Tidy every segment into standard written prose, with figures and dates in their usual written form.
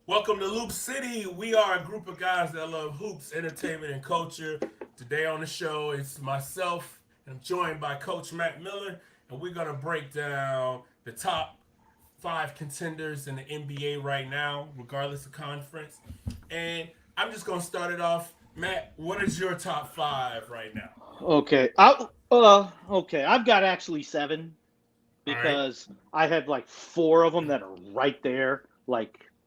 Welcome to Loop City. We are a group of guys that love hoops, entertainment, and culture. Today on the show, it's myself, and I'm joined by Coach Matt Miller, and we're going to break down the top five contenders in the NBA right now, regardless of conference. And I'm just going to start it off. Matt, what is your top five right now? Okay. I've got actually seven All right. because I have like four of them that are right there.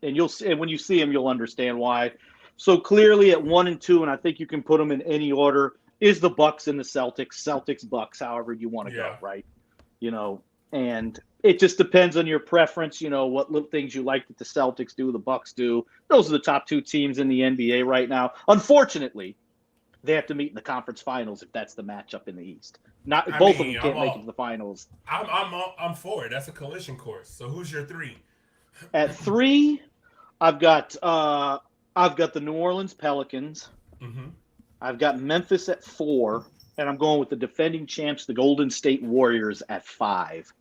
And you'll see, and when you see them, you'll understand why. So clearly, at one and two, and I think you can put them in any order. Is the Bucks and the Celtics, Celtics Bucks, however you want to Yeah. go, right? You know, and it just depends on your preference. What little things you like that the Celtics do, the Bucks do. Those are the top two teams in the NBA right now. Unfortunately, they have to meet in the conference finals if that's the matchup in the East. Not I both of them mean, can't make it to the finals. I'm for it. That's a collision course. So who's your three? At three, I've got uh, I've got the New Orleans Pelicans. Mm-hmm. I've got Memphis at four, and I'm going with the defending champs, the Golden State Warriors, at five.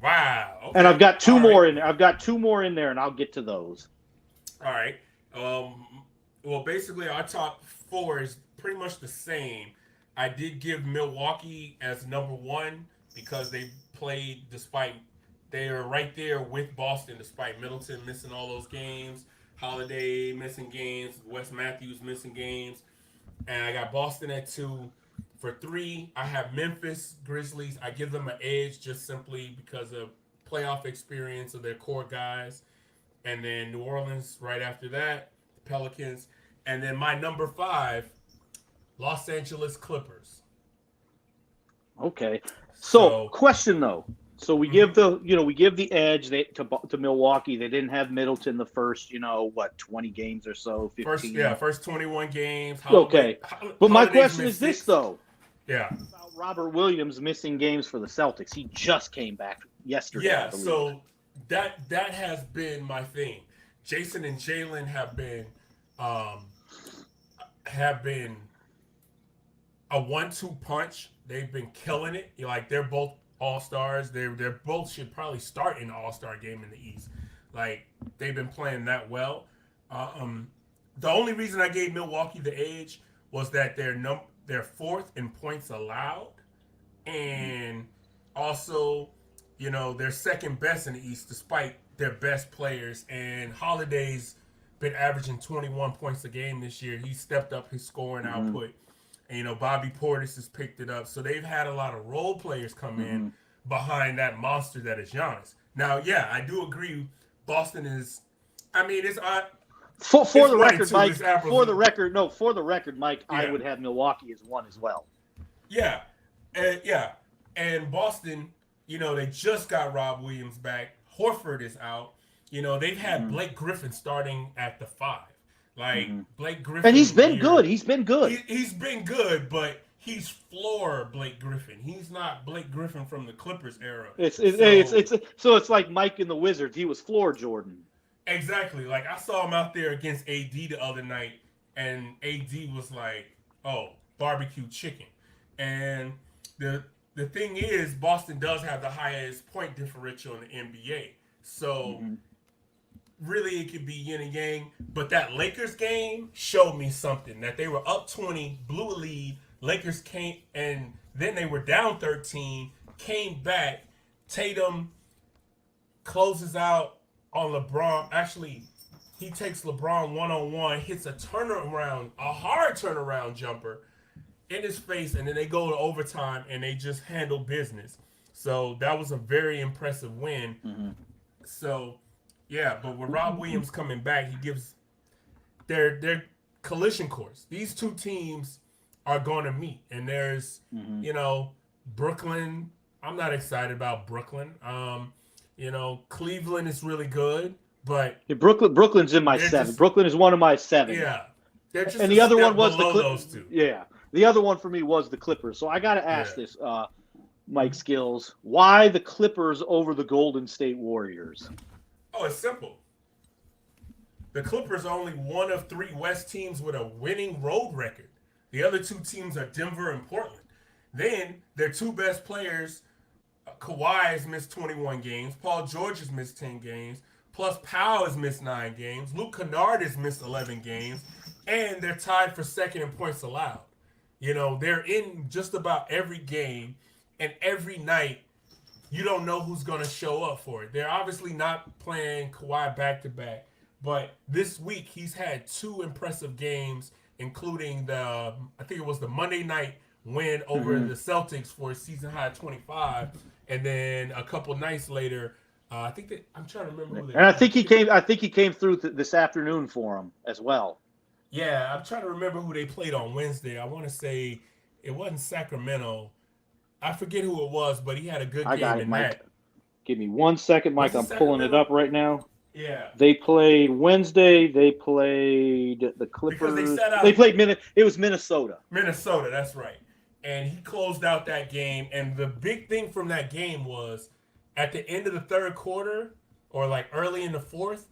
Wow. And I've Okay. got two All right. more in there. I've got two more in there, and I'll get to those. All right. Well, basically, our top four is pretty much the same. I did give Milwaukee as number one because they played despite they are right there with Boston despite Middleton missing all those games, Holiday missing games, Wes Matthews missing games, and I got Boston at two. For three, I have Memphis Grizzlies. I give them an edge just simply because of playoff experience of their core guys, and then New Orleans right after that, the Pelicans, and then my number five, Los Angeles Clippers. Okay. So, So, question though. So we mm-hmm. give the edge to Milwaukee. They didn't have Middleton the first 20 games or so, First 15. first 21 games. Okay, but my Holidays question missed is this six. though: Yeah, about Robert Williams missing games for the Celtics? He just came back yesterday, I yeah. believe. So that has been my thing. Jason and Jalen um, have been a one-two punch. They've been killing it. Like they're both all stars. They're both should probably start in the All Star game in the East. Like they've been playing that well. Um, the only reason I gave Milwaukee the edge was that they're fourth in points allowed, and also they're second best in the East despite their best players. And Holiday's been averaging 21 points a game this year. He stepped up his scoring Mm-hmm. output. And, Bobby Portis has picked it up. So they've had a lot of role players come in Mm-hmm. behind that monster that is Giannis. Now, yeah, I do agree. Boston is, I mean, For it's the one and record, two. Mike. It's apples. For the record, Mike. I Yeah, would have Milwaukee as one as well. yeah, yeah. And Boston, they just got Rob Williams back. Horford is out. They've had Mm-hmm. Blake Griffin starting at the five. Like Mm-hmm. Blake And he's Griffin, been good. He's been good. he's been good, but he's floor Blake Griffin. He's not Blake Griffin from the Clippers era. So It's like Mike and the Wizards. He was floor Jordan. exactly, like I saw him out there against AD the other night, and AD was like, "Oh, barbecue chicken." And the the thing is, Boston does have the highest point differential in the NBA. So Mm-hmm. really it could be yin and yang. But that Lakers game showed me something that they were up 20, blew a lead. Lakers came and then they were down 13, came back. Tatum closes out on LeBron. Actually, he takes LeBron one on one, hits a turnaround, a hard turnaround jumper in his face, and then they go to overtime and they just handle business. So that was a very impressive win. Mm-hmm. So yeah, but with Rob Williams coming back, he gives their collision course. These two teams are going to meet, and there's Mm-hmm. Brooklyn. I'm not excited about Brooklyn. Cleveland is really good, but Yeah, Brooklyn's in my they're seven. just Brooklyn is one of my seven. yeah, they're just And a the other one step was the below those two. Yeah, the other one for me was the Clippers. So I got to Yeah. ask this, Mike Skills, why the Clippers over the Golden State Warriors? Oh, it's simple. The Clippers are only one of three West teams with a winning road record. The other two teams are Denver and Portland. Then their two best players, Kawhi has missed 21 games. Paul George has missed 10 games. Plus, Powell has missed 9 games. Luke Kennard has missed 11 games. And they're tied for second in points allowed. You know, they're in just about every game. And every night, you don't know who's going to show up for it. They're obviously not playing Kawhi back-to-back. But this week, he's had 2 impressive games, including I think it was the Monday night win over the Celtics for a season high 25. And then a couple nights later, I'm trying to remember who they. And I think he came through this afternoon for him as well. Yeah, I'm trying to remember who they played on Wednesday. I want to say it wasn't Sacramento. I forget who it was, but he had a good game. I got it, Mike. Give me 1 second, Mike. I'm pulling it up right now. Yeah. They played Wednesday. They played the Clippers. They played It was Minnesota. Minnesota, that's right. And he closed out that game. And the big thing from that game was at the end of the third quarter, or like early in the fourth,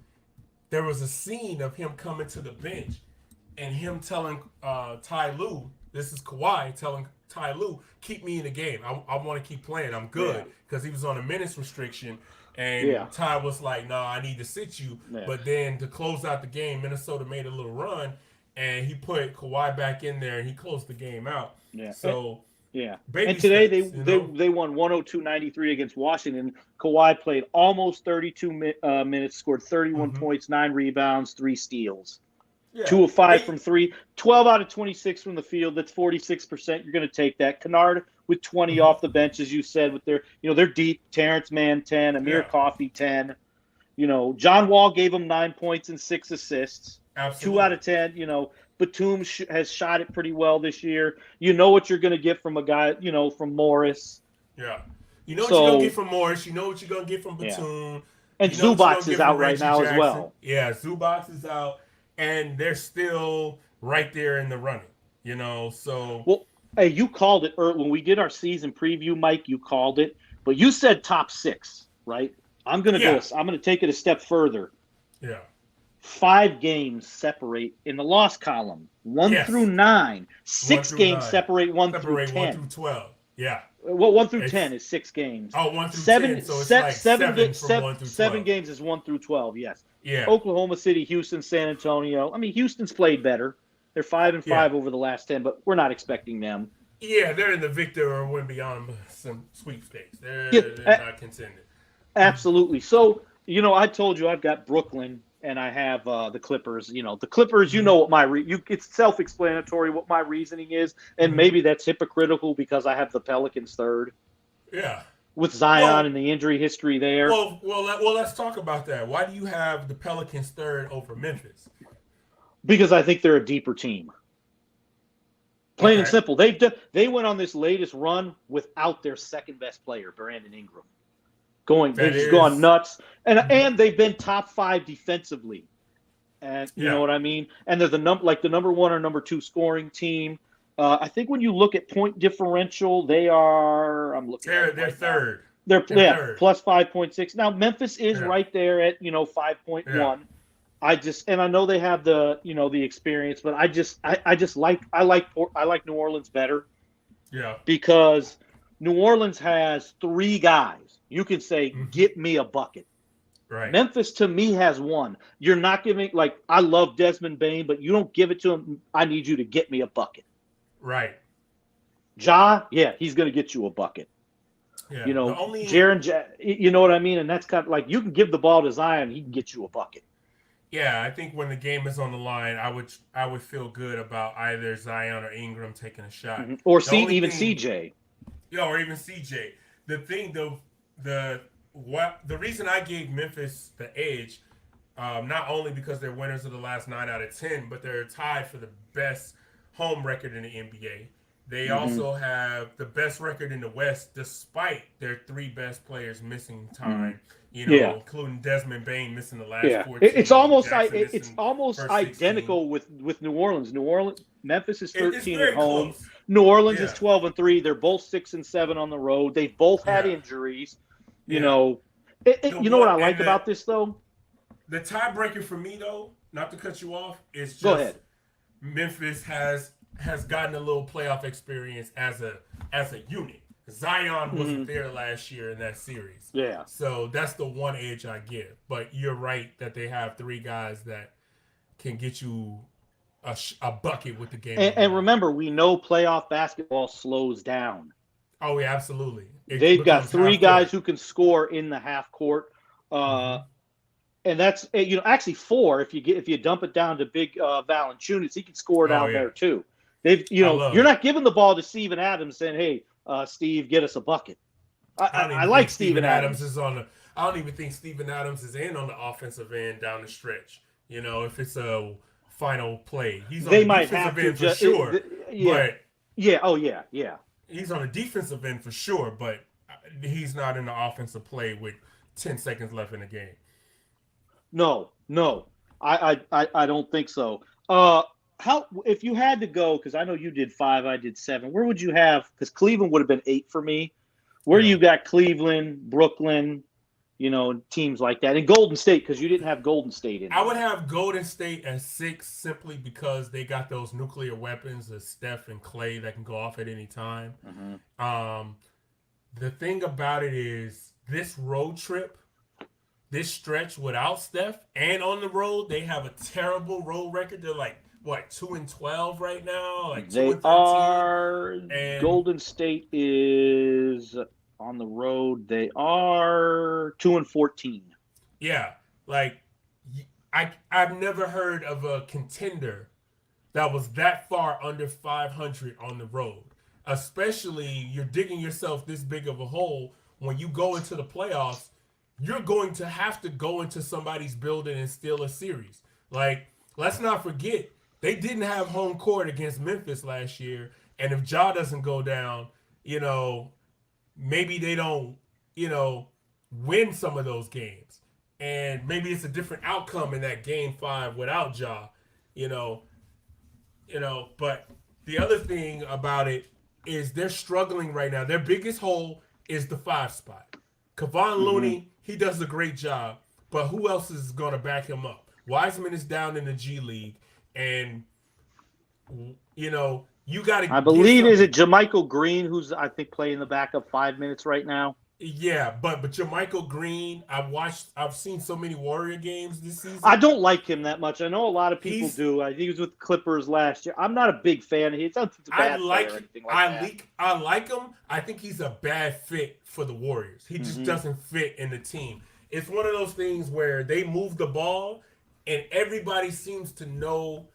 there was a scene of him coming to the bench and him telling Ty Lue, this is Kawhi, telling Ty Lue, keep me in the game. I want to keep playing. I'm good. Because he was on a minutes restriction. And Ty was like, no, I need to sit you. Yeah. But then to close out the game, Minnesota made a little run. And he put Kawhi back in there, and he closed the game out. Yeah. So, and today they won 102-93 against Washington. Kawhi played almost 32 minutes, scored 31 points, 9 rebounds, 3 steals. Yeah. 2 of 5 from 3, 12 out of 26 from the field. That's 46%. You're going to take that. Kennard with 20 off the bench, as you said, with they're deep. Terrence Mann 10, Amir Coffey 10. John Wall gave him 9 points and 6 assists. Absolutely. 2 out of 10. Batum has shot it pretty well this year. You know what you're going to get from a guy, from Morris. Yeah. You know what you're going to get from Morris. You know what you're going to get from Batum. Yeah. And Zubac is out right now as well. Yeah, Zubac is out. And they're still right there in the running, so. Well, hey, you called it when we did our season preview, Mike, you called it. But you said top 6, right? I'm going to take it a step further. Yeah. 5 games separate in the loss column, 1 through 9. 6 games separate 1 through 10. 1 through 12. Yeah. Well, 1 through 10 is 6 games. Oh, 1 through 10. So it's like 7 from 1 through 12. 7 games is 1 through 12. Yes. Yeah. Oklahoma City, Houston, San Antonio. I mean, Houston's played better. They're 5-5 over the last 10, but we're not expecting them. Yeah, they're in the Victor or win beyond some sweepstakes. They're not contending. Absolutely. So, I told you I've got Brooklyn and I have the Clippers. The Clippers, what it's self-explanatory what my reasoning is, and maybe that's hypocritical because I have the Pelicans third. Yeah. With Zion and the injury history there. Well, let's talk about that. Why do you have the Pelicans third over Memphis? Because I think they're a deeper team. Plain and simple. They went on this latest run without their second best player, Brandon Ingram. They've just gone nuts. And they've been top 5 defensively. And you know what I mean? And they're the number 1 or number 2 scoring team. I think when you look at point differential, they are. I'm looking. They're third. They're third. Plus 5.6. Now Memphis is right there at 5.1. Yeah. I know they have the the experience, but I like New Orleans better. Yeah. Because New Orleans has 3 guys. You can say, get me a bucket. Right. Memphis to me has 1. You're not giving I love Desmond Bane, but you don't give it to him. I need you to get me a bucket. Right. Ja, he's going to get you a bucket. Yeah. Jaren, you know what I mean? And that's kind of you can give the ball to Zion, he can get you a bucket. Yeah, I think when the game is on the line, I would feel good about either Zion or Ingram taking a shot. Or even CJ. Yeah, or even CJ. The thing, though, the reason I gave Memphis the edge, not only because they're winners of the last 9 out of 10, but they're tied for the best home record in the NBA. They also have the best record in the West, despite their 3 best players missing time. Including Desmond Bane missing the last 14. It's almost identical with New Orleans. Memphis is 13 at home. Close. New Orleans is 12-3. They're both 6-7 on the road. They've both had injuries. You know what I like about this though? The tiebreaker for me though, not to cut you off, is just go ahead. Memphis has gotten a little playoff experience as a unit. Zion wasn't there last year in that series. Yeah. So that's the one edge I give. But you're right that they have three guys that can get you a bucket with the game. And remember, we know playoff basketball slows down. Oh, yeah, absolutely. They've got three guys who can score in the half court. And that's actually four. If you dump it down to big Valanciunas, he can score down there too. You're not giving the ball to Steven Adams saying, "Hey, Steve, get us a bucket." I like Steven Adams. I don't even think Steven Adams is in on the offensive end down the stretch. If it's a final play, he's on the defensive end for sure. He's on the defensive end for sure, but he's not in the offensive play with 10 seconds left in the game. No, I don't think so. How if you had to go, because I know you did 5, I did 7. Where would you have? Because Cleveland would have been 8 for me. Where you got Cleveland, Brooklyn, teams like that, and Golden State, because you didn't have Golden State in. I would have Golden State at 6 simply because they got those nuclear weapons of Steph and Clay that can go off at any time. The thing about it is this road trip. This stretch without Steph and on the road, they have a terrible road record. They're like, 2-12 right now? Like they are. And Golden State is on the road. They are 2-14. Yeah. Like, I've never heard of a contender that was that far under 500 on the road. Especially, you're digging yourself this big of a hole when you go into the playoffs. You're going to have to go into somebody's building and steal a series. Like, let's not forget, they didn't have home court against Memphis last year. And if Ja doesn't go down, maybe they don't, win some of those games. And maybe it's a different outcome in that game 5 without Ja, But the other thing about it is they're struggling right now. Their biggest hole is the 5 spot. Kevon Looney, he does a great job, but who else is going to back him up? Wiseman is down in the G League, and you got to. I believe is it JaMychal Green who's I think playing the backup 5 minutes right now. Yeah, but JaMychal Green, I've seen so many Warrior games this season. I don't like him that much. I know a lot of people do. I think he was with Clippers last year. I'm not a big fan of his. I like him. I think he's a bad fit for the Warriors. He just doesn't fit in the team. It's one of those things where they move the ball and everybody seems to know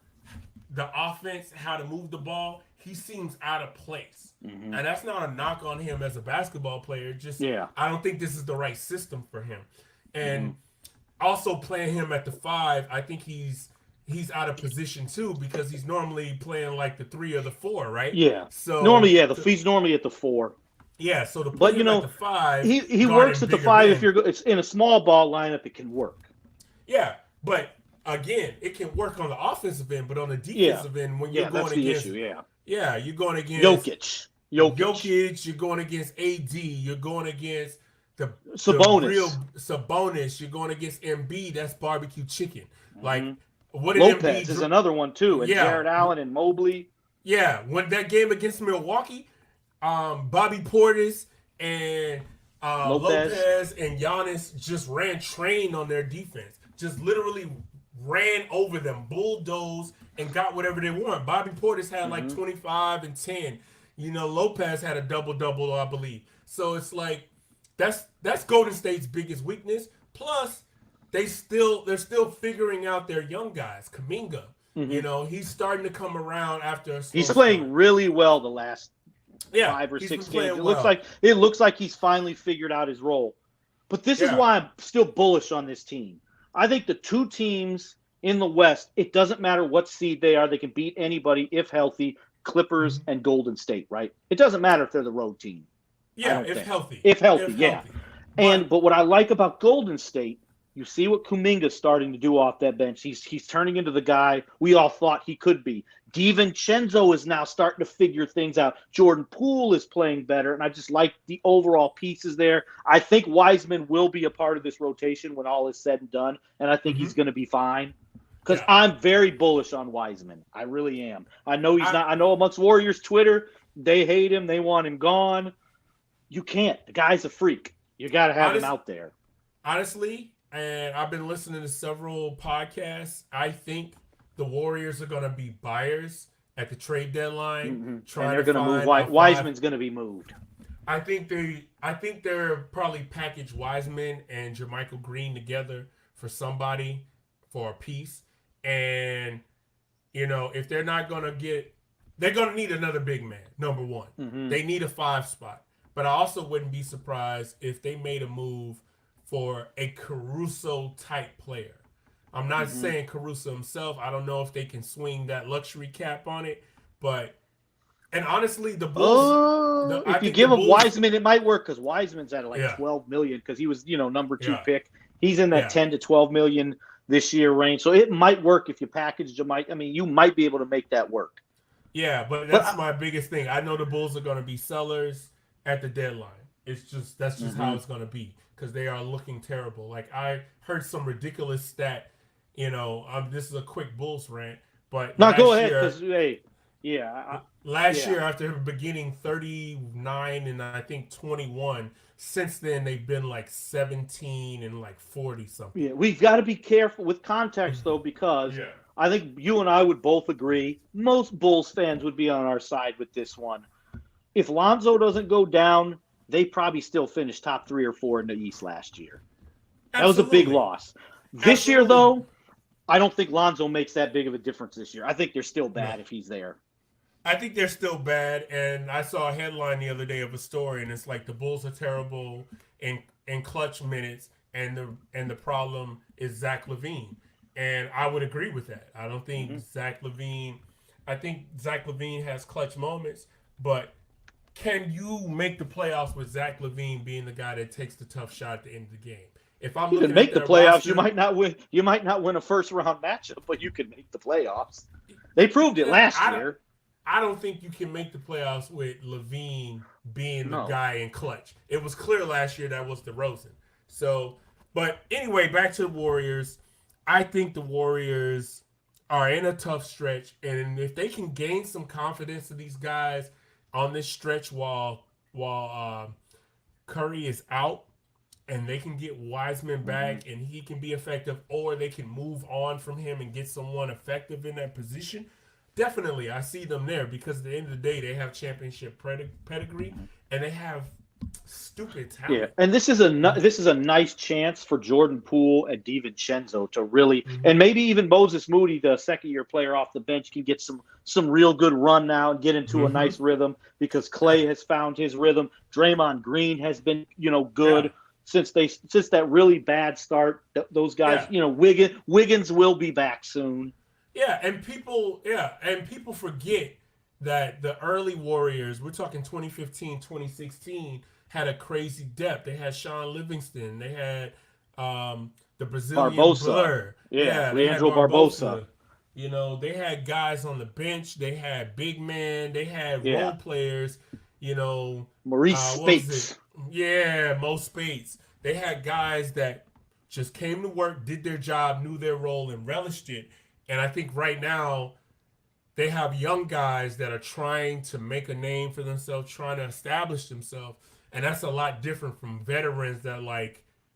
the offense, how to move the ball. He seems out of place. And that's not a knock on him as a basketball player. I don't think this is the right system for him. And also playing him at the 5, I think he's out of position too because he's normally playing like the 3 or the 4, right? Yeah. So normally, he's normally at the 4. Yeah. So at the 5, he works at the 5. If it's in a small ball lineup, it can work. Yeah, but again, it can work on the offensive end, but on the defensive end, when you're going against you're going against Jokic, you're going against AD, you're going against the real Sabonis, you're going against Embiid, that's barbecue chicken. Like, what did Lopez is another one too, and Jared Allen and Mobley. Yeah, when that game against Milwaukee, Bobby Portis and Lopez and Giannis just ran train on their defense. Just literally ran over them, bulldozed, and got whatever they want. Bobby Portis had like 25 and 10. Lopez had a double-double, I believe. So it's like that's Golden State's biggest weakness. Plus, they're still figuring out their young guys. Kuminga, he's starting to come around after a slow He's playing start. Really well the last 5 or 6 games. It looks like he's finally figured out his role. But this is why I'm still bullish on this team. I think the 2 teams in the West, it doesn't matter what seed they are. They can beat anybody if healthy, Clippers and Golden State, right? It doesn't matter if they're the road team. Yeah, if healthy. If healthy. But what I like about Golden State, you see what Kuminga's starting to do off that bench. He's turning into the guy we all thought he could be. DiVincenzo is now starting to figure things out. Jordan Poole is playing better, and I just like the overall pieces there. I think Wiseman will be a part of this rotation when all is said and done, and I think he's going to be fine. Because I'm very bullish on Wiseman. I really am. I know he's not. I know amongst Warriors Twitter, they hate him. They want him gone. You can't. The guy's a freak. You got to have him out there. Honestly, and I've been listening to several podcasts, I think the Warriors are going to be buyers at the trade deadline. And they're going to move. Wiseman's going to be moved. I think they're probably package Wiseman and Jermichael Green together for somebody for a piece. And, if they're not going to get, they're going to need another big man, number one. They need a 5 spot. But I also wouldn't be surprised if they made a move for a Caruso type player. I'm not saying Caruso himself. I don't know if they can swing that luxury cap on it. And honestly, the Bulls. If you give him Wiseman, it might work because Wiseman's at like $12 million because he was, number 2 pick. He's in that 10 to 12 million this year range. So it might work if you package Jamaica. I mean, you might be able to make that work. Yeah, but that's my biggest thing. I know the Bulls are going to be sellers at the deadline. That's just how it's going to be because they are looking terrible. Like I heard some ridiculous stat. This is a quick Bulls rant, but go ahead because last year after beginning 39 and I think 21, since then they've been like 17 and like 40 something. Yeah, we've got to be careful with context though because I think you and I would both agree most Bulls fans would be on our side with this one. If Lonzo doesn't go down, they probably still finished top 3 or 4 in the East last year. That was a big loss. This year though, I don't think Lonzo makes that big of a difference this year. I think they're still bad if he's there. I think they're still bad, and I saw a headline the other day of a story, and it's like the Bulls are terrible in clutch minutes, and the problem is Zach LaVine, and I would agree with that. I don't think Zach LaVine. I think Zach LaVine has clutch moments, but can you make the playoffs with Zach LaVine being the guy that takes the tough shot at the end of the game? If I'm looking to make at the playoffs, roster, you might not win. You might not win a first round matchup, but you can make the playoffs. They proved it last year. I don't think you can make the playoffs with LaVine being the guy in clutch. It was clear last year that was DeRozan. So, but anyway, back to the Warriors. I think the Warriors are in a tough stretch, and if they can gain some confidence of these guys on this stretch while Curry is out, and they can get Wiseman back and he can be effective, or they can move on from him and get someone effective in that position. Definitely, I see them there because at the end of the day, they have championship pedigree and they have stupid talent. Yeah, and this is a nice chance for Jordan Poole and DiVincenzo to really, and maybe even Moses Moody, the second-year player off the bench, can get some real good run now and get into a nice rhythm because Clay has found his rhythm. Draymond Green has been, good. Yeah. Since that really bad start, those guys, Wiggins will be back soon. Yeah, and people forget that the early Warriors, we're talking 2015, 2016, had a crazy depth. They had Sean Livingston. They had the Brazilian Barbosa. Blur. Yeah, Leandro Barbosa. They had guys on the bench. They had big men. They had role players. Maurice Spates. Yeah, Mo Spates. They had guys that just came to work, did their job, knew their role, and relished it. And I think right now they have young guys that are trying to make a name for themselves, trying to establish themselves. And that's a lot different from veterans that,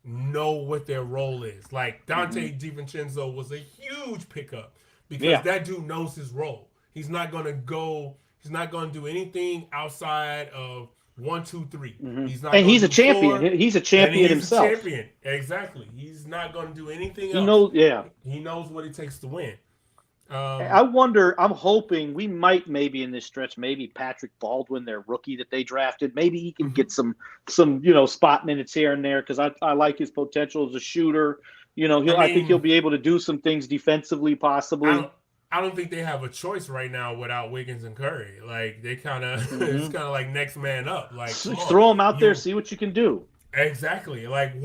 know what their role is. Like, Dante DiVincenzo was a huge pickup because that dude knows his role. He's not going to do anything outside of 1, 2, 3. He's not. And he's a champion. He's a champion himself. Champion. Exactly. He's not going to do anything else. He knows what it takes to win. I wonder. I'm hoping we might maybe in this stretch, maybe Patrick Baldwin, their rookie that they drafted, maybe he can get some spot minutes here and there because I like his potential as a shooter. I think he'll be able to do some things defensively, possibly. I don't think they have a choice right now without Wiggins and Curry. Like they kind of, it's kind of like next man up. Like throw them out there, see what you can do. Exactly. Like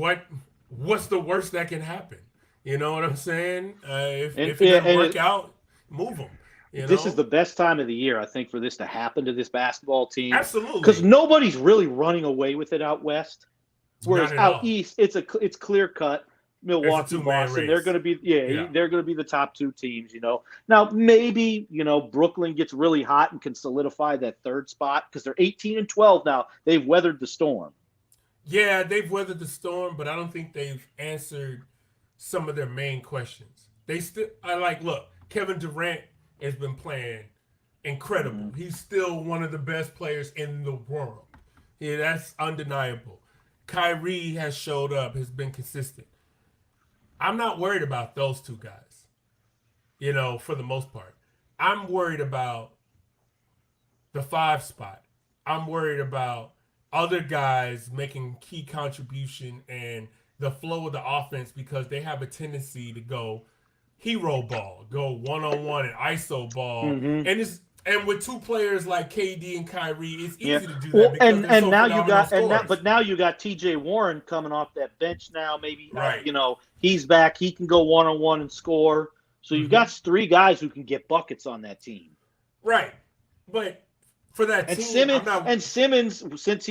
what's the worst that can happen? You know what I'm saying? If it doesn't work out, move them. This is the best time of the year, I think, for this to happen to this basketball team. Absolutely. Because nobody's really running away with it out west. Whereas out east, it's clear cut. Milwaukee, two-man Boston. race. They're going to be Yeah. they're going to be the top two teams. Now maybe Brooklyn gets really hot and can solidify that third spot because they're 18-12 now. They've weathered the storm. Yeah, they've weathered the storm, but I don't think they've answered some of their main questions. Look, Kevin Durant has been playing incredible. Mm-hmm. He's still one of the best players in the world. Yeah, that's undeniable. Kyrie has showed up, has been consistent. I'm not worried about those two guys, for the most part. I'm worried about the 5 spot. I'm worried about other guys making key contribution and the flow of the offense because they have a tendency to go hero ball, go one-on-one and ISO ball. Mm-hmm. And with two players like KD and Kyrie, it's easy to do that Well, because they're so now you got TJ Warren coming off that bench now. Maybe right. He's back. He can go one-on-one and score. So you've got 3 guys who can get buckets on that team. Right, but for that and team, Simmons,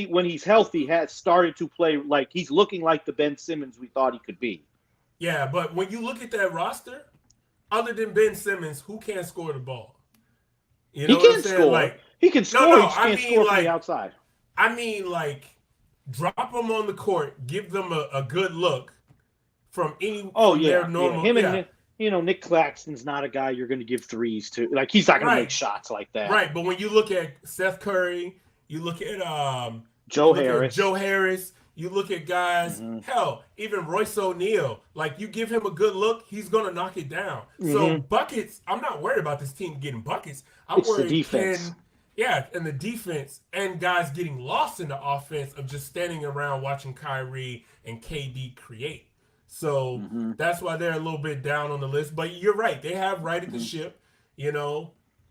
when he's healthy, has started to play like he's looking like the Ben Simmons we thought he could be. Yeah, but when you look at that roster, other than Ben Simmons, who can't score the ball? He can score. He can score. He can't score from the outside. I mean, drop them on the court, give them a good look from any. Their normal. Nick Claxton's not a guy you're going to give threes to. He's not going to make shots like that. Right, but when you look at Seth Curry, you look at Joe Harris. You look at guys, hell, even Royce O'Neal. You give him a good look, he's going to knock it down. So buckets, I'm not worried about this team getting buckets. I'm worried the defense. And the defense and guys getting lost in the offense of just standing around watching Kyrie and KD create. So that's why they're a little bit down on the list. But you're right. They have righted the ship.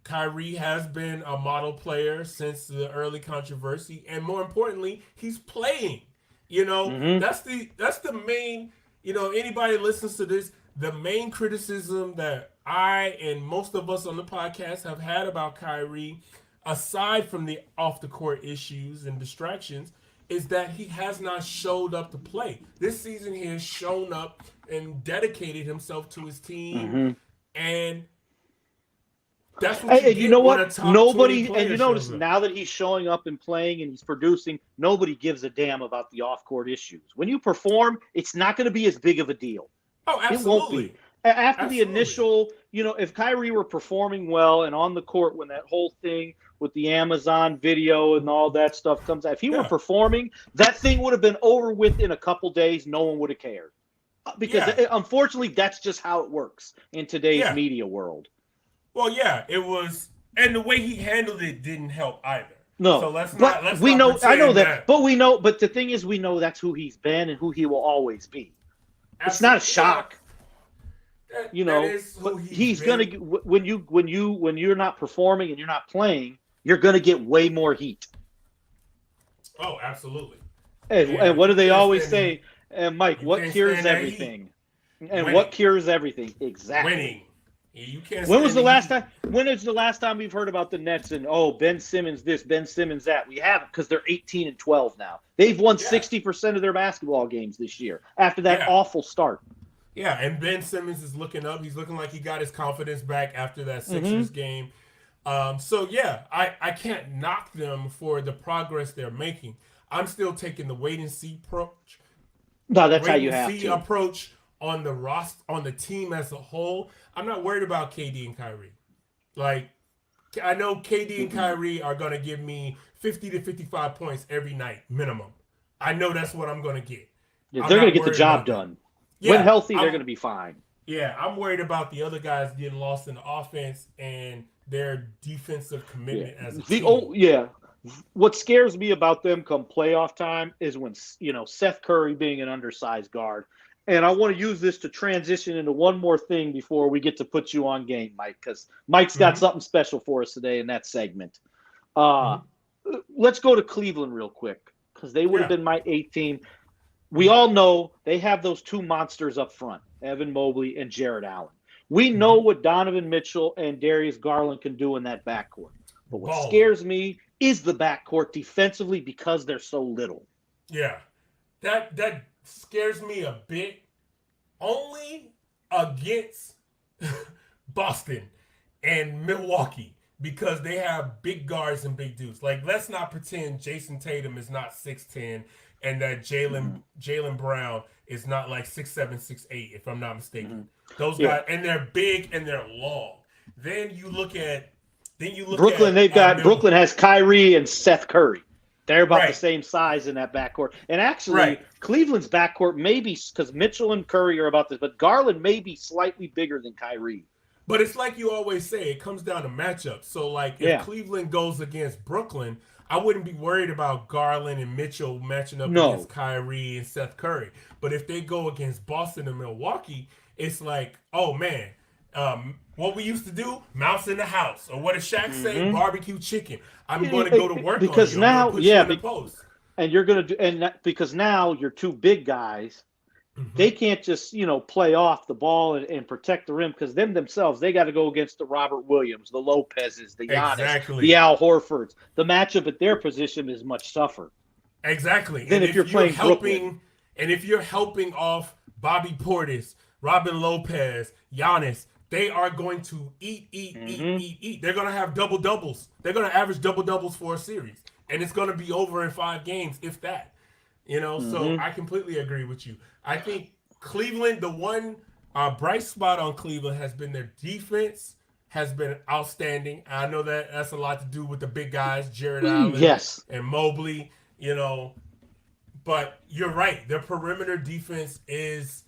Kyrie has been a model player since the early controversy. And more importantly, he's playing. That's the main, anybody listens to this, the main criticism that I and most of us on the podcast have had about Kyrie, aside from the off-the-court issues and distractions, is that he has not showed up to play. This season he has shown up and dedicated himself to his team, and that's what you know what? Nobody, and you notice now that he's showing up and playing and he's producing, nobody gives a damn about the off-court issues. When you perform, it's not going to be as big of a deal. Oh, absolutely. It won't be. After the initial, if Kyrie were performing well and on the court when that whole thing with the Amazon video and all that stuff comes out, if he were performing, that thing would have been over with in a couple days. No one would have cared. Because unfortunately, that's just how it works in today's media world. Well, yeah, it was, and the way he handled it didn't help either. No, so let's we know. I know that, but we know. But the thing is, we know that's who he's been and who he will always be. Absolutely. It's not a shock. He's gonna when you're not performing and you're not playing, you're gonna get way more heat. Oh, absolutely. And what do they always say? And Mike, what cures everything? And winning. What cures everything? Exactly. Winning. You can't. When was the last time? When is the last time we've heard about the Nets and Ben Simmons this, Ben Simmons that? We haven't because they're 18-12 now. They've won 60% of their basketball games this year after that awful start. Yeah, and Ben Simmons is looking up. He's looking like he got his confidence back after that Sixers game. So yeah, I can't knock them for the progress they're making. I'm still taking the wait and see approach. No, that's how you have to approach on the roster, on the team as a whole. I'm not worried about KD and Kyrie. I know KD and Kyrie are going to give me 50 to 55 points every night minimum. I know that's what I'm going to get. Yeah, they're going to get the job done. Yeah, when healthy, they're going to be fine. Yeah, I'm worried about the other guys getting lost in the offense and their defensive commitment as a team. What scares me about them come playoff time is when, Seth Curry being an undersized guard. And I want to use this to transition into one more thing before we get to put you on game, Mike, because Mike's got something special for us today in that segment. Let's go to Cleveland real quick because they would have been my 8th team. We all know they have those two monsters up front, Evan Mobley and Jared Allen. We know what Donovan Mitchell and Darius Garland can do in that backcourt. But what scares me is the backcourt defensively because they're so little. Yeah, that scares me a bit only against Boston and Milwaukee because they have big guards and big dudes. Like, let's not pretend Jason Tatum is not 6'10" and that Jaylen Brown is not like 6'7", 6'8", if I'm not mistaken. Those guys, and they're big and they're long. Then you look at Brooklyn. Brooklyn has Kyrie and Seth Curry. They're about the same size in that backcourt. And actually, Cleveland's backcourt maybe because Mitchell and Curry are about this, but Garland may be slightly bigger than Kyrie. But it's like you always say, it comes down to matchups. So, like, if Cleveland goes against Brooklyn, I wouldn't be worried about Garland and Mitchell matching up against Kyrie and Seth Curry. But if they go against Boston and Milwaukee, it's like, oh, man, what we used to do, mouse in the house. Or what did Shaq say? Barbecue chicken. I'm going to go to work because on you. Now, put you in the post. And you're going to do, because now you're two big guys. They can't just, play off the ball and protect the rim because themselves, they got to go against the Robert Williams, the Lopez's, the Giannis, the Al Horfords. The matchup at their position is much tougher. Exactly. Than if you're playing Brooklyn. And if you're helping off Bobby Portis, Robin Lopez, Giannis, they are going to eat. They're going to have double-doubles. They're going to average double-doubles for a series. And it's going to be over in 5 games, if that. So I completely agree with you. I think Cleveland, the one bright spot on Cleveland has been their defense has been outstanding. I know that that's a lot to do with the big guys, Jared Allen and Mobley, but you're right. Their perimeter defense is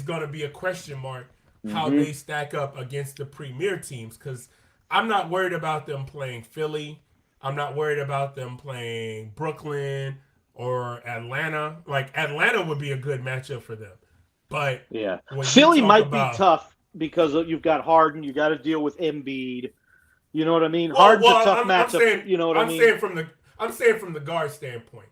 going to be a question mark how they stack up against the premier teams because I'm not worried about them playing Philly. I'm not worried about them playing Brooklyn or Atlanta. Like, Atlanta would be a good matchup for them. But Philly might be tough because you've got Harden. You got to deal with Embiid. You know what I mean? Harden's a tough matchup. You know what I mean? I'm saying from the guard standpoint.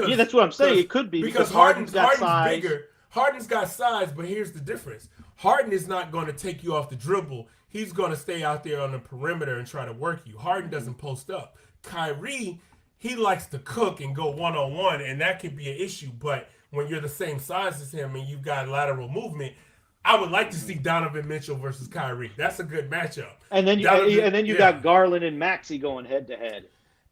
Yeah, that's what I'm saying. It could be because Harden's got size. Bigger. Harden's got size, but here's the difference. Harden is not going to take you off the dribble. He's going to stay out there on the perimeter and try to work you. Harden doesn't post up. Kyrie, he likes to cook and go one-on-one, and that could be an issue. But when you're the same size as him and you've got lateral movement, I would like to see Donovan Mitchell versus Kyrie. That's a good matchup. And then you got Garland and Maxey going head-to-head.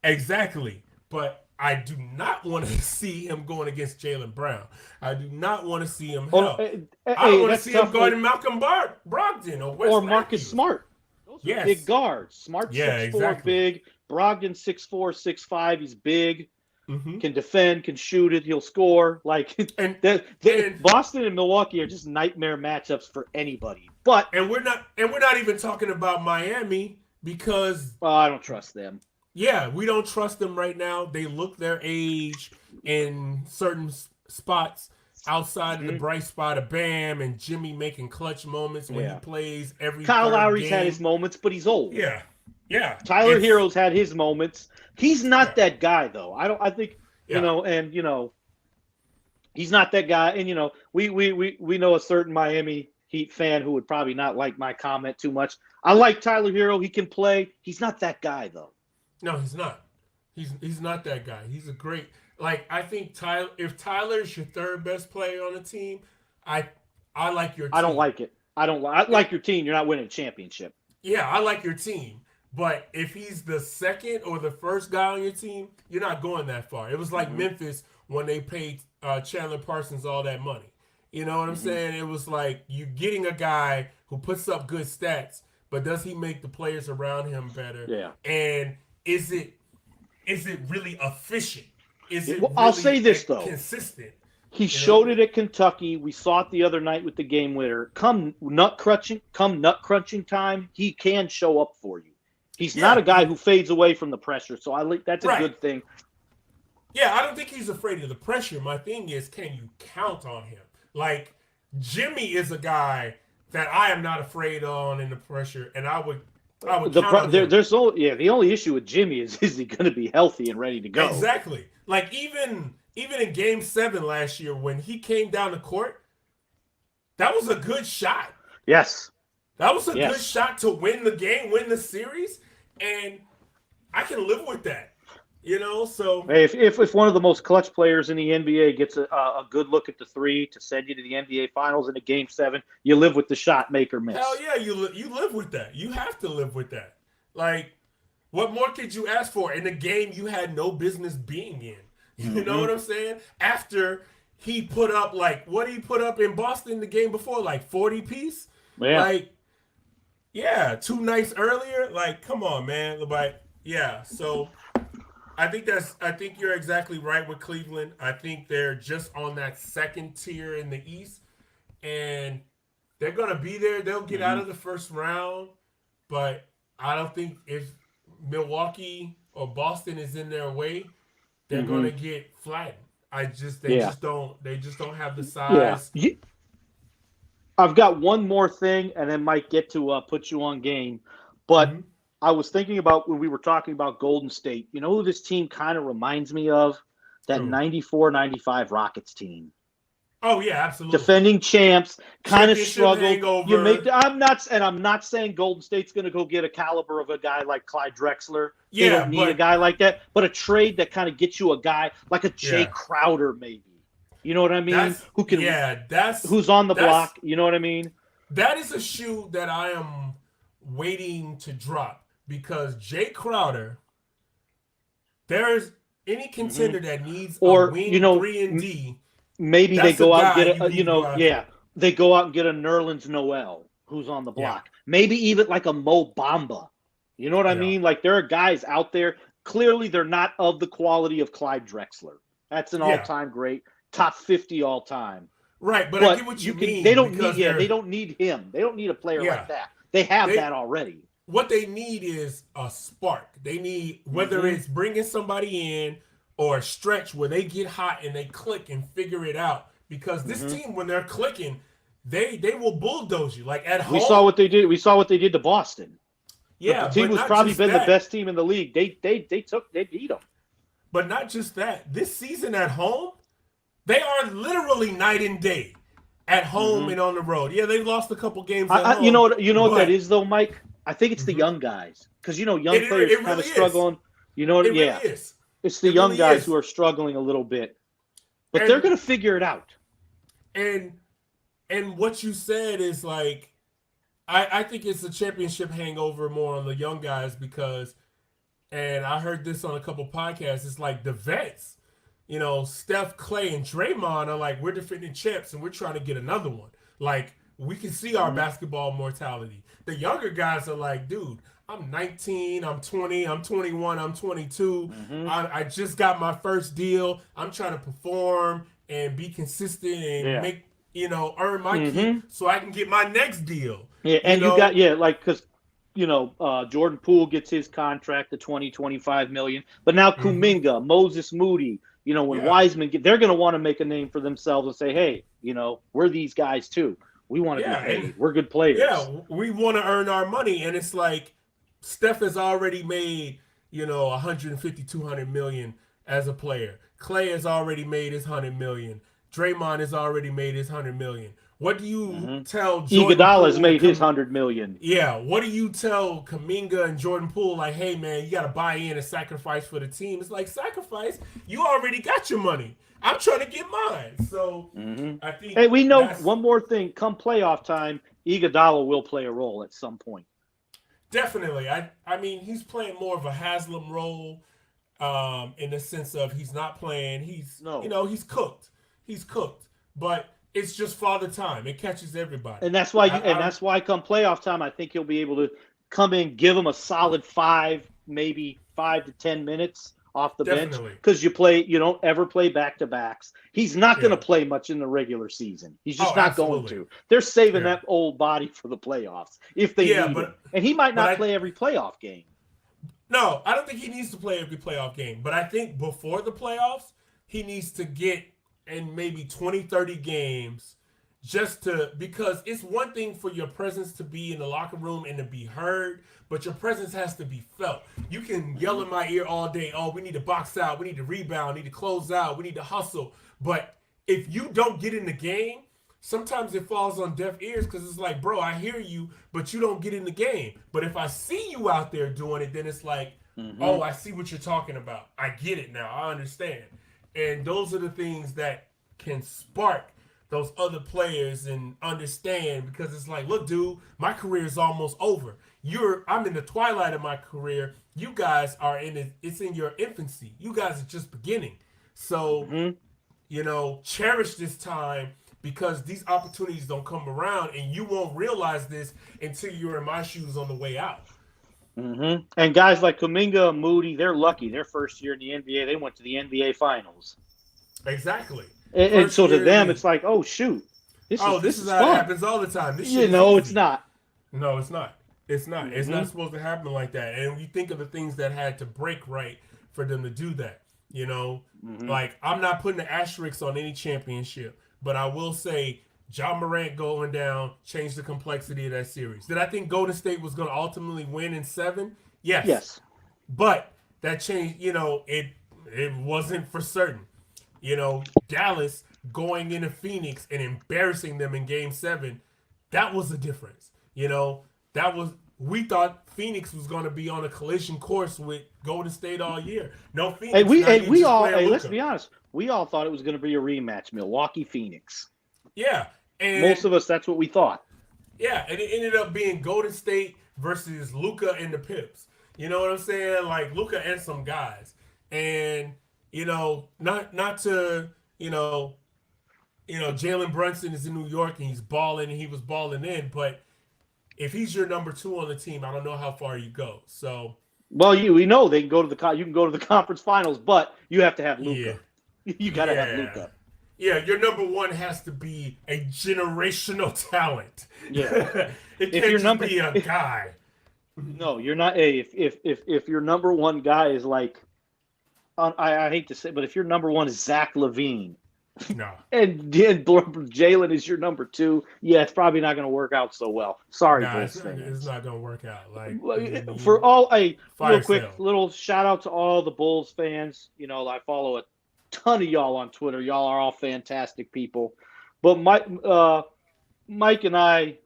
Exactly. But I do not want to see him going against Jaylen Brown. I do not want to see him help. I don't want to see him guarding Malcolm Brogdon or Marcus Smart. Those are big guards. Smart's 6'4", big. Brogdon 6'4", 6'5". He's big, can defend, can shoot it. He'll score. Boston and Milwaukee are just nightmare matchups for anybody. But we're not even talking about Miami because I don't trust them. Yeah, we don't trust them right now. They look their age in certain spots outside of the bright spot of Bam and Jimmy making clutch moments when he plays every Kyle Lowry's game. had his moments, but he's old. Yeah. Tyler Hero's had his moments. He's not that guy though. I think he's not that guy. And we know a certain Miami Heat fan who would probably not like my comment too much. I like Tyler Hero. He can play. He's not that guy though. No, he's not. He's not that guy. He's a great I think if Tyler's your third best player on the team, I like your team. I don't like it. I like your team. You're not winning a championship. Yeah, I like your team. But if he's the second or the first guy on your team, you're not going that far. It was like Memphis when they paid Chandler Parsons all that money. You know what I'm saying? It was like you getting a guy who puts up good stats, but does he make the players around him better? Yeah. And is it really efficient? Is it I'll say this though. Consistent? He showed it at Kentucky. We saw it the other night with the game winner. Come nut crunching time, he can show up for you. He's not a guy who fades away from the pressure. So that's a good thing. Yeah, I don't think he's afraid of the pressure. My thing is, can you count on him? Like Jimmy is a guy that I am not afraid on in the pressure, and I would count on him. The only issue with Jimmy is he going to be healthy and ready to go? Exactly. Like even in Game 7 last year when he came down the court, that was a good shot. Yes. That was a good shot to win the game, win the series, and I can live with that. So Hey, if one of the most clutch players in the NBA gets a good look at the three to send you to the NBA Finals in a Game 7, you live with the shot, make or hell miss. yeah, you live with that. You have to live with that. Like, what more could you ask for in a game you had no business being in? You know Mm-hmm. what I'm saying? After he put up like what he put up in Boston the game before, like 40 piece, Yeah. like yeah, 2 nights earlier. Like, come on, man. Like, yeah. So I think you're exactly right with Cleveland. I think they're just on that second tier in the East, and they're gonna be there. They'll get out Mm-hmm. of the first round, but I don't think if Milwaukee or Boston is in their way, they're Mm-hmm. gonna get flattened. Yeah. They just don't have the Yeah. size. I've got one more thing, and then might get to put you on game. But Mm-hmm. I was thinking about when we were talking about Golden State. You know who this team kind of reminds me of? That True. 94-95 Rockets team. Oh yeah, absolutely. Defending champs, kind of Championship struggled. You make hangover. the, I'm not saying Golden State's going to go get a caliber of a guy like Clyde Drexler. They Yeah, don't need a but guy like that, but a trade that kind of gets you a guy like a Jay yeah, Crowder, maybe. You know what I mean? that's Who can, yeah, who's on the that's block? You know what I mean? that is a shoe that I am waiting to drop because Jay Crowder, there's any Mm-hmm. contender that needs a Or wing 3 and D, maybe they that's a go out and guy get you need to go after. yeah, they go out and get a Nerlens Noel who's on the Yeah, block. Maybe even like a Mo Bamba. You know what I yeah, mean? Like there are guys out there. Clearly, they're not of the quality of Clyde Drexler. That's an yeah. all-time great, top 50 all time. Right, but I But get what you you can. They mean don't need. because Yeah, they they're don't need him. They don't need a player like yeah that. They have they that already. what they need is a spark. They need whether Mm-hmm. it's bringing somebody in or a stretch where they get hot and they click and figure it out. Because this Mm-hmm. team, when they're clicking, they will bulldoze you. Like at We saw home, what they did. We saw what they did to Boston. The yeah, team but who's not probably just been the that. best team in the league. They beat them. But not just that. This season at home, they are literally night and day at home Mm-hmm. and on the road. Yeah, they've lost a couple games at You know home, what? You know what that but is though, Mike. I think it's the mhm, young guys because young players it kind of really is. struggling. You know what? It really Yeah, is. it's the It young really guys who is. are struggling a little bit, but they're And going to figure it out. and and what you said is like I think it's a championship hangover more on the young guys because and I heard this on a couple podcasts, it's like the vets, Steph, Clay, and Draymond are like, we're defending champs and we're trying to get another one. Like, we can see our Mm-hmm. basketball mortality. The younger guys are like, dude, I'm 19, I'm 20, I'm 21, I'm 22. Mm-hmm. I just got my first deal. I'm trying to perform and be consistent and Yeah. make, earn my keep Mm-hmm. so I can get my next deal. Yeah, You and you know? got like because Jordan Poole gets his contract to 20-25 million, but now Mm-hmm. Kuminga, Moses Moody, when Yeah. Wiseman they're going to want to make a name for themselves and say, hey, we're these guys too. We want to be Yeah. And paid. We're good players. yeah, we want to earn our money. And it's like Steph has already made, 150, 200 million as a player. Clay has already made his 100 million. Draymond has already made his 100 million. What do you Mm-hmm. tell Jordan Iguodala's Poole? made his 100 million. Yeah, what do you tell Kaminga and Jordan Poole? Like, hey man, you got to buy in and sacrifice for the team. It's like sacrifice. You already got your money. I'm trying to get mine. So Mm-hmm. I think Hey, we know that's one more thing. Come playoff time, Iguodala will play a role at some point. definitely. I mean, he's playing more of a Haslam role, in the sense of he's not playing. No, He's cooked. He's cooked. But it's just father time. It catches everybody. and that's why I come playoff time, I think he'll be able to come in, give him a solid 5, maybe 5 to 10 minutes off the bench definitely. because you don't ever play back to backs. He's not going Yeah. to play much in the regular season. He's just Oh, not going absolutely. to. They're saving Yeah. that old body for the playoffs if they Yeah, need him, but and he might but not I play every playoff game. no, I don't think he needs to play every playoff game. But I think before the playoffs, he needs to get in maybe 20, 30 games because it's one thing for your presence to be in the locker room and to be heard, but your presence has to be felt. You can yell in my ear all day, oh, we need to box out, we need to rebound, we need to close out, we need to hustle. But if you don't get in the game, sometimes it falls on deaf ears because it's like, bro, I hear you, but you don't get in the game. But if I see you out there doing it, then it's like, Mm-hmm. Oh, I see what you're talking about. I get it now. I understand. And those are the things that can spark those other players and understand, because it's like, look, dude, my career is almost over. I'm in the twilight of my career. You guys are it's in your infancy. You guys are just beginning. So, Mm-hmm. cherish this time, because these opportunities don't come around, and you won't realize this until you're in my shoes on the way out. Mm-hmm. And guys like Kuminga and Moody, they're lucky. Their first year in the NBA, they went to the NBA Finals. Exactly. And First so to year, them, it's like, oh shoot, this this is is how it fun. happens all the time. This shit You is know, it's easy. not. No, it's not. It's not. It's not Mm-hmm. supposed to happen like that. And you think of the things that had to break right for them to do that. Mm-hmm. Like, I'm not putting the asterisks on any championship, but I will say John Morant going down changed the complexity of that series. Did I think Golden State was going to ultimately win in 7? Yes, Yes. but that changed. It wasn't for certain. Dallas going into Phoenix and embarrassing them in Game 7, that was the difference. That was we thought Phoenix was going to be on a collision course with Golden State all year. No, Hey, Phoenix. we Now hey, you're we just all playing hey, let's Luka. be honest. We all thought it was going to be a rematch, Milwaukee Phoenix. Yeah, Most and of us, that's what we thought. yeah, and it ended up being Golden State versus Luka and the Pips. You know what I'm saying? Like Luka and some guys, and not to Jalen Brunson is in New York and he's balling and he was balling in, but if he's your number 2 on the team, I don't know how far you go. So Well, we know they can go to you can go to the conference finals, but you have to have yeah, Luka. You got to have yeah, Luka. yeah. Your number 1 has to be a generational talent. Yeah. It If can't your just number, be a guy. no, you're not. Hey, if your number one guy is like, I hate to say, but if your number one is Zach LaVine, No, and Jalen is your number 2, yeah, it's probably not going to work out so well. Sorry, nah, it's Bulls not, it's fans. not gonna work out. Like For all a real fire quick sale. little shout out to all the Bulls fans. I follow a ton of y'all on Twitter. Y'all are all fantastic people. But Mike and I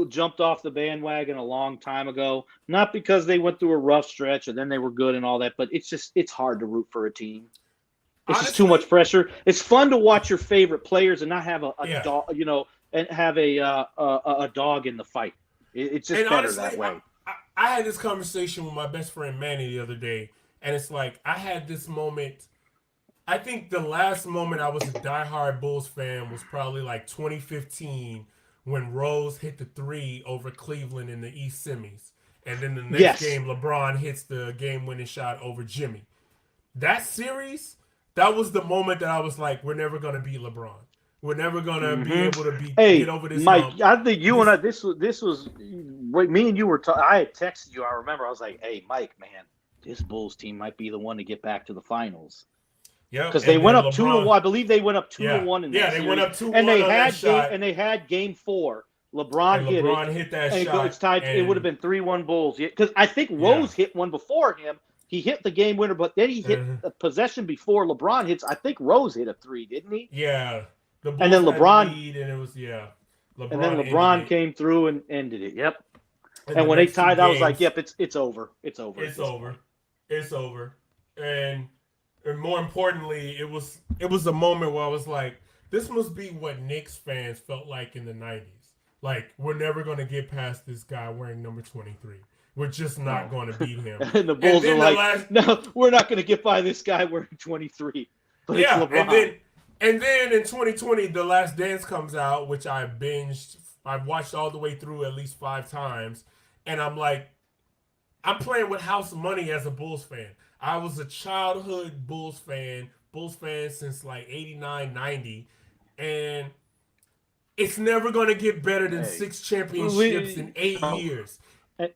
jumped off the bandwagon a long time ago. Not because they went through a rough stretch and then they were good and all that, but it's hard to root for a team. It's just too much Honestly, pressure. It's fun to watch your favorite players and not have a yeah. dog, and have a dog in the fight. It's just And better that honestly, way. I had this conversation with my best friend Manny the other day, and it's like I had this moment. I think the last moment I was a diehard Bulls fan was probably like 2015 when Rose hit the 3 over Cleveland in the East semis. And then the next Yes. game, LeBron hits the game-winning shot over Jimmy. That series, that was the moment that I was like, we're never gonna beat LeBron. We're never gonna be Hmm. able to get Hey, over this Mike, hump. I think you and This, I. This was me and you were. I had texted you. I remember. I was like, "Hey, Mike, man, this Bulls team might be the one to get back to the finals." yep. Because they And went then up 2-1. LeBron, I believe they went up two to yeah, one in yeah, that they went series, up two and one they on that had shot, game 4. LeBron and hit it, LeBron hit that and it's shot, tied. It would have and been 3-1 Bulls. Because I think yeah, Rose hit one before him. He hit the game winner, but then he hit uh, a possession before LeBron hits. I think Rose hit a 3, didn't he? yeah. The And Bulls then had the LeBron, lead, and it was yeah. and then LeBron ended LeBron it came through and ended it. Yep. in And the when they next two tied, I was like, games. "Yep, it's over. It's over at It's this over. point." It's over. And more importantly, it was a moment where I was like, this must be what Knicks fans felt like in the 90s. Like, we're never going to get past this guy wearing number 23. We're just not No. going to beat him. And the And Bulls are then the like, last "No, we're not going to get by this guy wearing 23." But it's yeah, and LeBron. then and then in 2020, The Last Dance comes out, which I binged. I've watched all the way through at least 5 times, and I'm like, I'm playing with house money as a Bulls fan. I was a childhood Bulls fan since like 89, 90, and it's never going to get better than Hey, 6 championships in we, 8 years.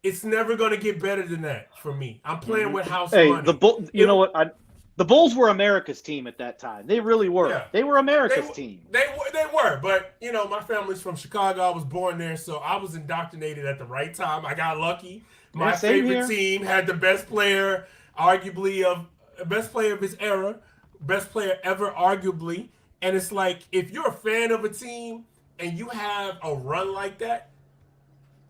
It's never going to get better than that for me. I'm playing mhm. with house Hey, money. you It, know what? The Bulls were America's team at that time. They really were. yeah, They were they America's team. they were, but my family's from Chicago. I was born there, so I was indoctrinated at the right time. I got lucky. Yeah, My same favorite here. team had the best player, arguably of best player of his era, best player ever, arguably. And it's like if you're a fan of a team and you have a run like that,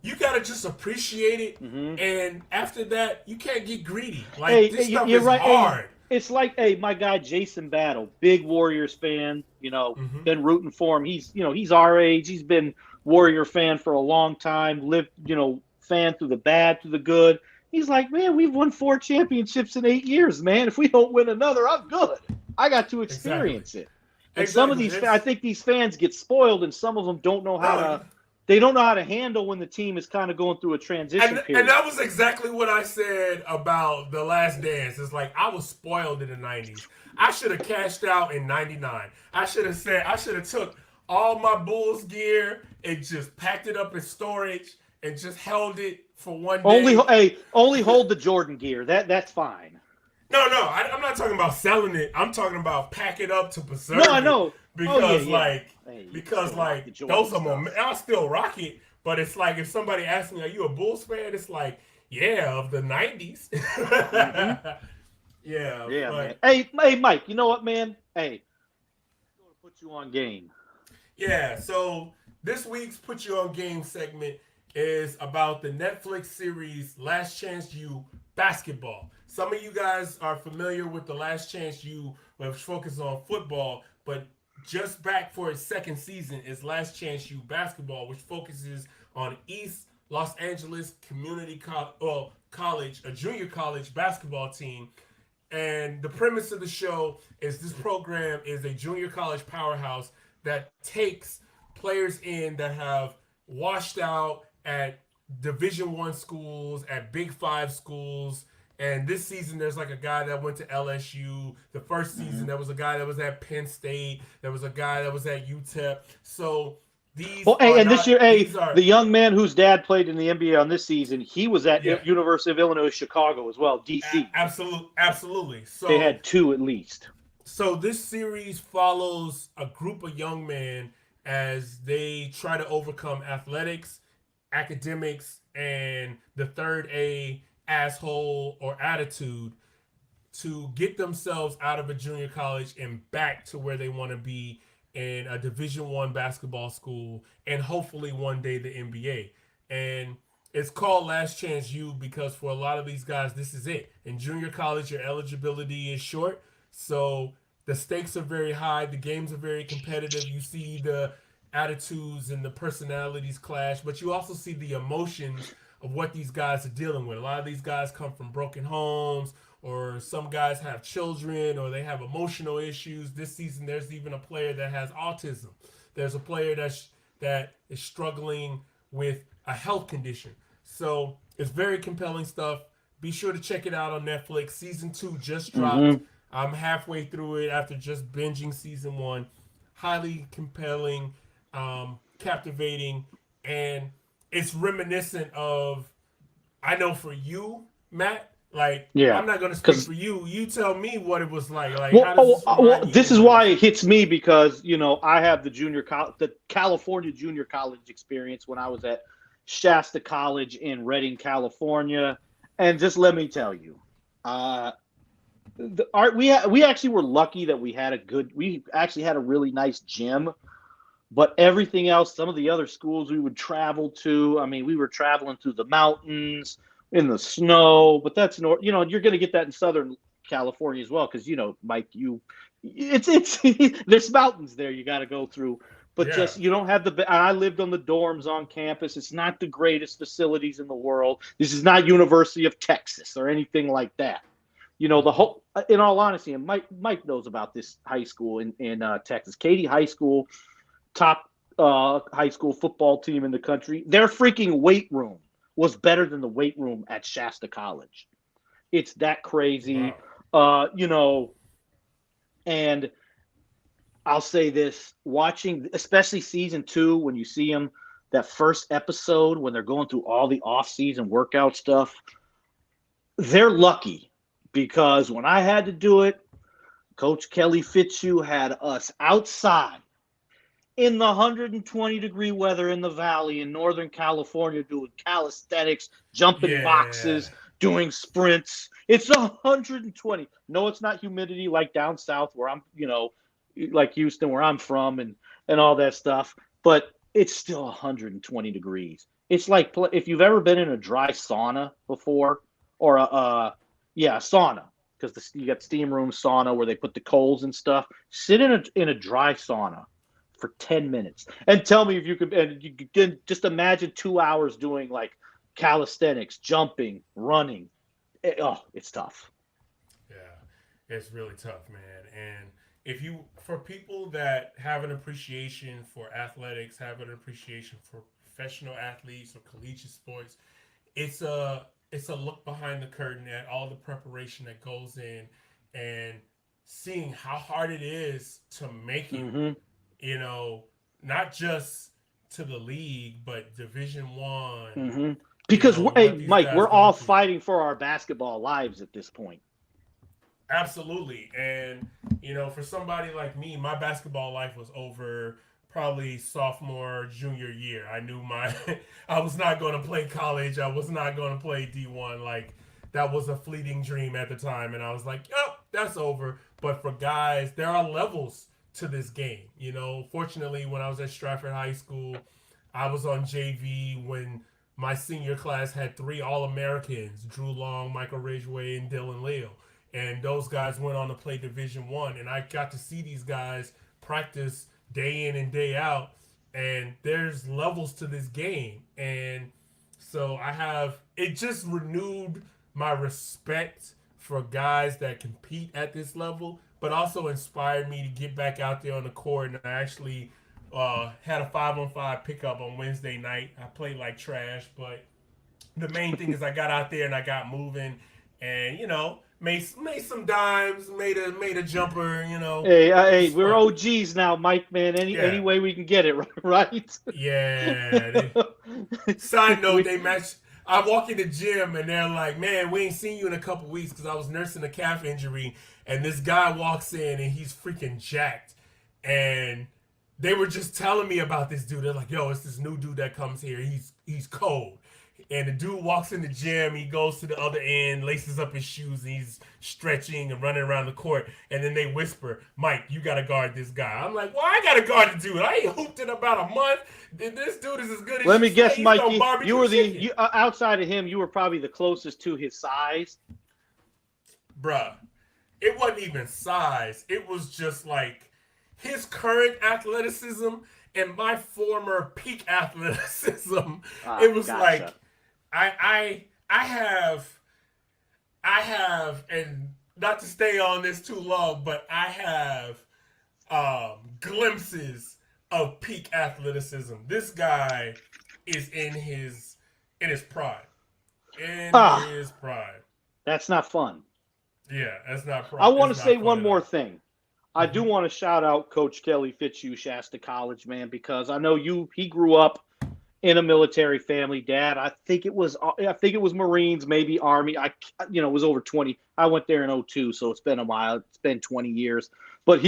you gotta just appreciate it. Mm-hmm. And after that, you can't get greedy. Like Hey, this stuff you're is right. Hey, hard. it's like, hey, my guy Jason Battle, big Warriors fan. Hmm. Been rooting for him. He's our age. He's been Warrior fan for a long time. Lived, fan through the bad, through the good. He's like, man, we've won 4 championships in 8 years, man. If we don't win another, I'm good. I got to Exactly. experience it. And some of Exactly. these, I It's think these fans get spoiled, and some of them don't know how no, to. They don't know how to handle when the team is kind of going through a transition and period. that was exactly what I said about The Last Dance. It's like I was spoiled in the '90s. I should have cashed out in '99. I should have took all my Bulls gear and just packed it up in storage and just held it for one Only, day. hey, only hold the Jordan gear. That's fine. No, I'm not talking about selling it. I'm talking about pack it up to preserve No, I it know. Oh yeah, because yeah. like Hey, you can because still rock the like Jordan those are stuff. I'll still rock it. But it's like if somebody asks me, "Are you a Bulls fan?" It's like, yeah, of the '90s. Mm-hmm. Yeah, Yeah, man. but Hey, Mike. You know what, man? Hey, I'm gonna put you on game. yeah. So this week's Put You on Game segment is about the Netflix series Last Chance U basketball. Some of you guys are familiar with the Last Chance U, which focuses on football, but just back for its second season is Last Chance U basketball, which focuses on East Los Angeles College, a junior college basketball team. And the premise of the show is this program is a junior college powerhouse that takes players in that have washed out at Division 1 schools, at Big Five schools. And this season, there's like a guy that went to LSU. The first Mm-hmm. season, there was a guy that was at Penn State. There was a guy that was at UTEP. So these Well, hey, are and this not, year, hey, these are, the young man whose dad played in the NBA on this season, he was at yeah, University of Illinois Chicago as well, DC. absolutely. They So had two at least. So this series follows a group of young men as they try to overcome athletics, academics, and the third A asshole or attitude to get themselves out of a junior college and back to where they want to be in a Division 1 basketball school and hopefully one day the NBA. And it's called Last Chance U because for a lot of these guys, this is it. In junior college, your eligibility is short, so the stakes are very high. The games are very competitive. You see the attitudes and the personalities clash, but you also see the emotions of what these guys are dealing with. A lot of these guys come from broken homes, or some guys have children, or they have emotional issues. This season, there's even a player that has autism. There's a player that is struggling with a health condition. So it's very compelling stuff. Be sure to check it out on Netflix. Season 2 just dropped. Mm-hmm. I'm halfway through it after just binging season 1. Highly compelling, captivating, and it's reminiscent of. I know for you, Matt. Like Yeah, I'm not gonna speak because for you. You tell me what it was like. Like well, how does this well, remind you this of is what it why was it like? hits me because I have the California junior college experience when I was at Shasta College in Redding, California, and just let me tell you, uh, we actually were lucky that we actually had a really nice gym, but everything else, some of the other schools we would travel to, I mean, we were traveling through the mountains in the snow, but that's you're going to get that in Southern California as well because Mike, it's there's mountains there you got to go through, but Yeah, just you don't have I lived on the dorms on campus. It's not the greatest facilities in the world. This is not University of Texas or anything like that. The whole, in all honesty, and Mike knows about this high school in Texas, Katy High School, top high school football team in the country. Their freaking weight room was better than the weight room at Shasta College. It's that crazy, wow. uh, you know. And I'll say this: watching, especially season 2, when you see them, that first episode when they're going through all the off-season workout stuff, they're lucky because when I had to do it, Coach Kelly Fitzhugh had us outside in the 120-degree weather in the valley in Northern California doing calisthenics, jumping Yeah, boxes, doing sprints. It's 120. No, it's not humidity like down south where like Houston where I'm from and all that stuff, but it's still 120 degrees. It's like if you've ever been in a dry sauna before, or a sauna, because you got steam room sauna where they put the coals and stuff. Sit in a dry sauna for 10 minutes and tell me if you could. And you can just imagine 2 hours doing like calisthenics, jumping, running. It's tough. Yeah, it's really tough, man. And if you, for people that have an appreciation for athletics, have an appreciation for professional athletes or collegiate sports, it's a look behind the curtain at all the preparation that goes in, and seeing how hard it is to make it. Mm-hmm. You know, not just to the league, but Division One. Mm-hmm. You Because know what hey, these Mike, guys we're go all through. fighting for our basketball lives at this point. Absolutely. And, for somebody like me, my basketball life was over probably sophomore, junior year. I knew I was not going to play college. I was not going to play D1. Like, that was a fleeting dream at the time. And I was like, yep, that's over. But for guys, there are levels to this game. Fortunately, when I was at Stratford High School, I was on JV when my senior class had three All Americans: Drew Long, Michael Ridgway, and Dylan Leal. And those guys went on to play Division One, and I got to see these guys practice day in and day out. And there's levels to this game, and so it just renewed my respect for guys that compete at this level, but also inspired me to get back out there on the court. And I actually had a 5-on-5 pickup on Wednesday night. I played like trash, but the main thing is I got out there and I got moving, and made some dimes, made a jumper. It Hey, was we're fun. OGs now, Mike. Man, any Yeah, way we can get it, right? yeah. Side note, they match. I walk in the gym and they're like, "Man, we ain't seen you in a couple weeks because I was nursing a calf injury." And this guy walks in and he's freaking jacked, and they were just telling me about this dude. They're like, "Yo, it's this new dude that comes here. He's cold." And the dude walks in the gym. He goes to the other end, laces up his shoes, and he's stretching and running around the court. And then they whisper, "Mike, you gotta guard this guy." I'm like, "Well, I gotta guard the dude. I ain't hooped in about a month. This dude is as good as Let you me say. guess, He's no Mikey. You barbecue were chicken." outside of him. You were probably the closest to his size. Bruh, it wasn't even size. It was just like his current athleticism and my former peak athleticism. It was like Gotcha. I have, and not to stay on this too long, but I have glimpses of peak athleticism. This guy is in his prime. In Ah, his prime. that's not fun. Yeah, I want it's to say not fun one at more all. thing. I do Mm-hmm. want to shout out Coach Kelly Fitzhugh, Shasta College, man, because I know he grew up in a military family. Dad, I think it was Marines, maybe Army. It was over 20. I went there in '02, so it's been a while. It's been 20 years. But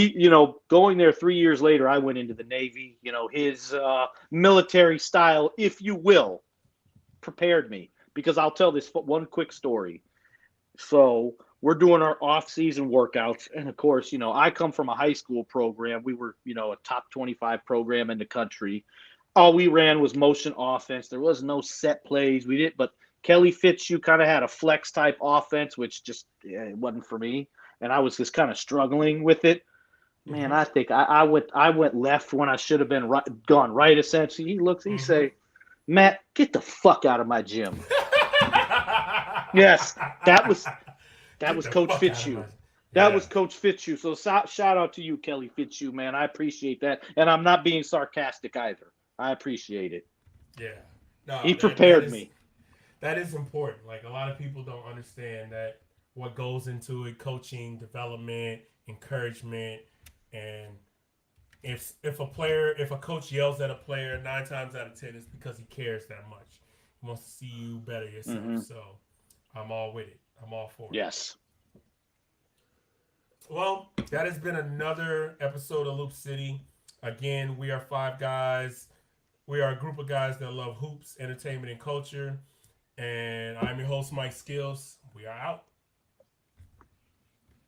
going there 3 years later, I went into the Navy. His military style, if you will, prepared me, because I'll tell this one quick story. So we're doing our off-season workouts, and of course, I come from a high school program. We were, a top 25 program in the country. All we ran was motion offense. There was no set plays. We did, but Kelly Fitzhugh kind of had a flex type offense, which just it wasn't for me, and I was just kind of struggling with it. Man, Mm-hmm. I think I went left when I should have been right, gone right. Essentially, he Mm-hmm. say, "Matt, get the fuck out of my gym." Yes, that was that Get was the Coach fuck out of my. Fitzhugh. That Yeah, was Coach Fitzhugh. So shout out to you, Kelly Fitzhugh, man. I appreciate that, and I'm not being sarcastic either. I appreciate it. yeah. No, He that prepared is me. that is important. Like, a lot of people don't understand that what goes into it: coaching, development, encouragement, and if a coach yells at a player, 9 times out of 10 it's because he cares that much. He wants to see you better yourself. Hmm. So I'm all with it. I'm all for it. Yes. Well, that has been another episode of Loop City. Again, we are five guys. We are a group of guys that love hoops, entertainment, and culture. And I'm your host, Mike Skills. We are out.